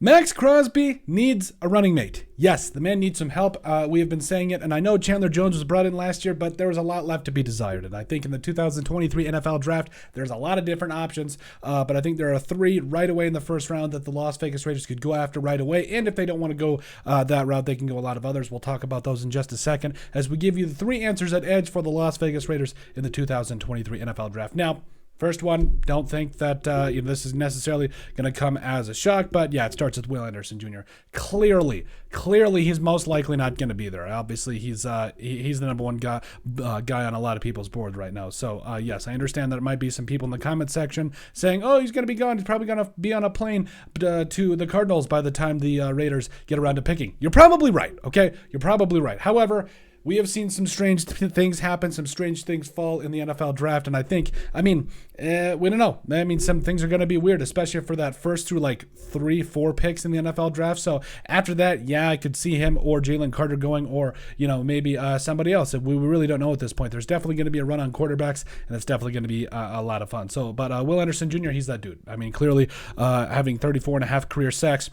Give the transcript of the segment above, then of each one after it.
Maxx Crosby needs a running mate. Yes, the man needs some help. We have been saying it, and I know Chandler Jones was brought in last year, but there was a lot left to be desired. And I think in the 2023 NFL draft, there's a lot of different options, but I think there are 3 right away in the first round that the Las Vegas Raiders could go after right away. And if they don't want to go that route, they can go a lot of others. We'll talk about those in just a second as we give you the 3 answers at edge for the Las Vegas Raiders in the 2023 NFL draft. Now, first one, don't think that this is necessarily going to come as a shock, but yeah, it starts with Will Anderson Jr. Clearly, he's most likely not going to be there. Obviously, he's the number one guy on a lot of people's board right now. So yes, I understand that it might be some people in the comment section saying, "Oh, he's going to be gone. He's probably going to be on a plane to the Cardinals by the time the Raiders get around to picking." You're probably right. Okay, you're probably right. However, we have seen some strange things happen, some strange things fall in the NFL draft, and we don't know. Some things are going to be weird, especially for that first through 3-4 picks in the NFL draft. So after that, yeah, I could see him or Jalen Carter going, or maybe somebody else. We really don't know at this point. There's definitely going to be a run on quarterbacks, and it's definitely going to be a lot of fun. So, but Will Anderson Jr., he's that dude. Clearly having 34.5 career sacks.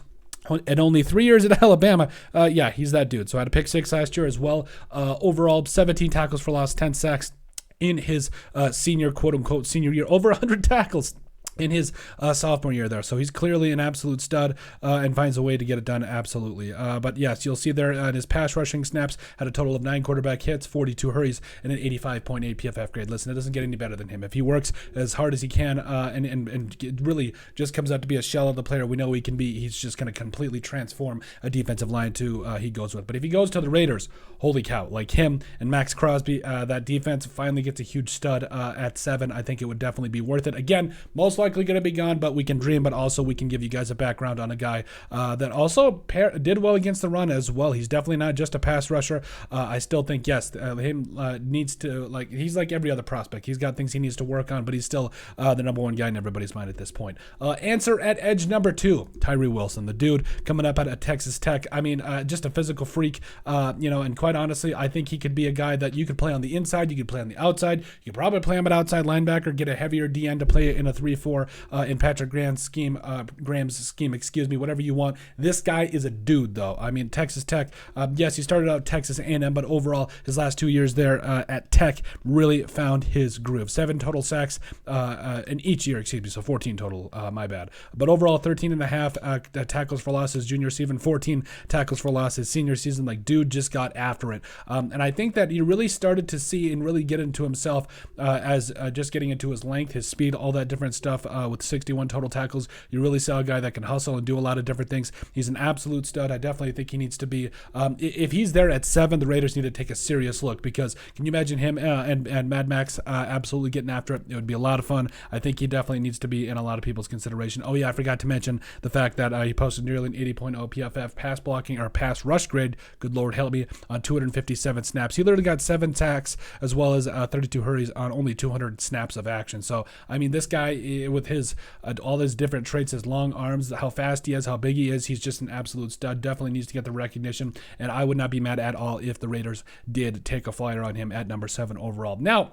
And only 3 years at Alabama, yeah, he's that dude. So I had a pick 6 last year as well. Overall, 17 tackles for loss, 10 sacks in his senior, quote-unquote, senior year. Over 100 tackles in his sophomore year there. So he's clearly an absolute stud and finds a way to get it done, absolutely. But yes, you'll see there in his pass rushing snaps, had a total of 9 quarterback hits, 42 hurries, and an 85.8 PFF grade. Listen, it doesn't get any better than him. If he works as hard as he can and it really just comes out to be a shell of the player we know he can be, he's just going to completely transform a defensive line he goes with. But if he goes to the Raiders, holy cow, like him and Maxx Crosby, that defense finally gets a huge stud at 7. I think it would definitely be worth it. Again, most likely going to be gone, but we can dream. But also we can give you guys a background on a guy that also did well against the run as well. He's definitely not just a pass rusher. I still think yes, needs to he's like every other prospect. He's got things he needs to work on, but he's still the number one guy in everybody's mind at this point. Answer at edge number 2, Tyree Wilson, the dude coming up at Texas Tech. Just a physical freak. And quite honestly, I think he could be a guy that you could play on the inside, you could play on the outside, you could probably play him at outside linebacker, get a heavier DN to play in a 3-4 in Patrick Graham's scheme, whatever you want. This guy is a dude, though. Texas Tech, yes, he started out Texas A&M, but overall, his last 2 years there at Tech really found his groove. 7 total sacks in each year, so 14 total, my bad. But overall, 13.5 tackles for loss his junior season, 14 tackles for loss his senior season. Dude just got after it. And I think that he really started to see and really get into himself as just getting into his length, his speed, all that different stuff. With 61 total tackles, you really saw a guy that can hustle and do a lot of different things. He's an absolute stud. I definitely think he needs to be, if he's there at 7, the Raiders need to take a serious look, because can you imagine him and Mad Max absolutely getting after it? It would be a lot of fun. I think he definitely needs to be in a lot of people's consideration. Oh yeah, I forgot to mention the fact that he posted nearly an 80.0 PFF pass blocking or pass rush grade, good Lord help me, on 257 snaps. He literally got 7 sacks as well as 32 hurries on only 200 snaps of action. So this guy with his all his different traits, his long arms, how fast he is, how big he is, he's just an absolute stud. Definitely needs to get the recognition, and I would not be mad at all if the Raiders did take a flyer on him at number 7 overall. Now,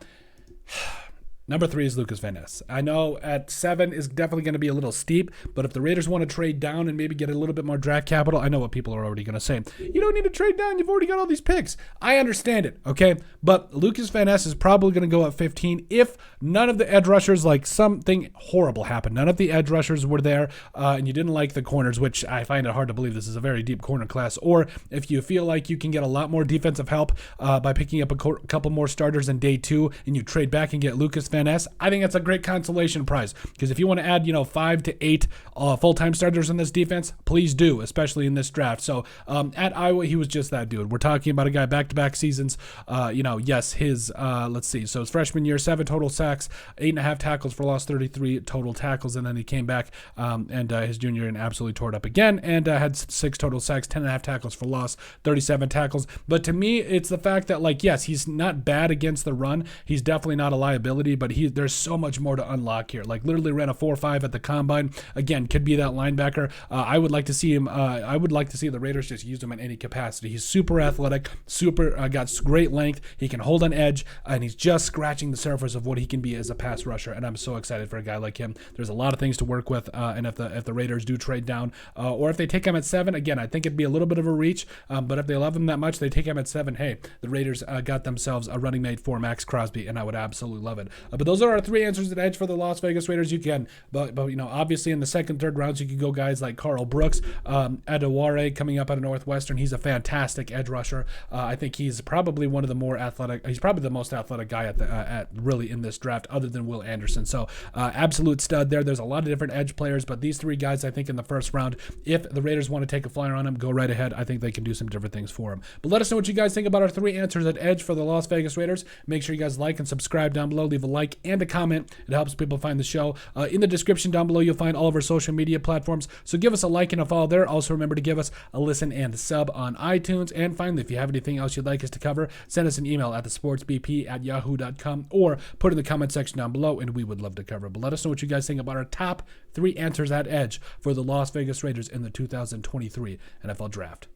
number 3 is Lucas Van Ness. I know at 7 is definitely going to be a little steep, but if the Raiders want to trade down and maybe get a little bit more draft capital, I know what people are already going to say. You don't need to trade down. You've already got all these picks. I understand it, okay? But Lucas Van Ness is probably going to go at 15 if none of the edge rushers, something horrible happened. None of the edge rushers were there, and you didn't like the corners, which I find it hard to believe this is a very deep corner class. Or if you feel like you can get a lot more defensive help by picking up a couple more starters in day 2, and you trade back and get Lucas Van Ness, I think that's a great consolation prize, because if you want to add 5 to 8 full-time starters in this defense, please do, especially in this draft. So at Iowa, he was just that dude. We're talking about a guy back-to-back seasons. Yes, his let's see, so his freshman year, 7 total sacks, 8.5 tackles for loss, 33 total tackles, and then he came back and his junior year and absolutely tore it up again, and had 6 total sacks, 10.5 tackles for loss, 37 tackles. But to me, it's the fact that yes, he's not bad against the run. He's definitely not a liability, but but there's so much more to unlock here. Like literally ran a 4.5 at the combine. Again, could be that linebacker. I would like to see him. I would like to see the Raiders just use him in any capacity. He's super athletic, got great length. He can hold on edge, and he's just scratching the surface of what he can be as a pass rusher. And I'm so excited for a guy like him. There's a lot of things to work with. And if the Raiders do trade down, or if they take him at 7, again, I think it'd be a little bit of a reach. But if they love him that much, they take him at 7. Hey, the Raiders got themselves a running mate for Maxx Crosby, and I would absolutely love it. But those are our 3 answers at edge for the Las Vegas Raiders. You can, but obviously in the second, third rounds, you could go guys like Carl Brooks, Adewale coming up out of Northwestern. He's a fantastic edge rusher. I think he's probably one of the more athletic. He's probably the most athletic guy at really in this draft, other than Will Anderson. So absolute stud there. There's a lot of different edge players, but these 3 guys, I think in the first round, if the Raiders want to take a flyer on him, go right ahead. I think they can do some different things for him. But let us know what you guys think about our 3 answers at edge for the Las Vegas Raiders. Make sure you guys like and subscribe down below. Leave a like and a comment. It helps people find the show. In the description down below, you'll find all of our social media platforms. So give us a like and a follow there. Also remember to give us a listen and sub on iTunes. And finally, if you have anything else you'd like us to cover, send us an email at thesportsbp@yahoo.com or put in the comment section down below, and we would love to cover it. But let us know what you guys think about our top 3 answers at edge for the Las Vegas Raiders in the 2023 NFL Draft.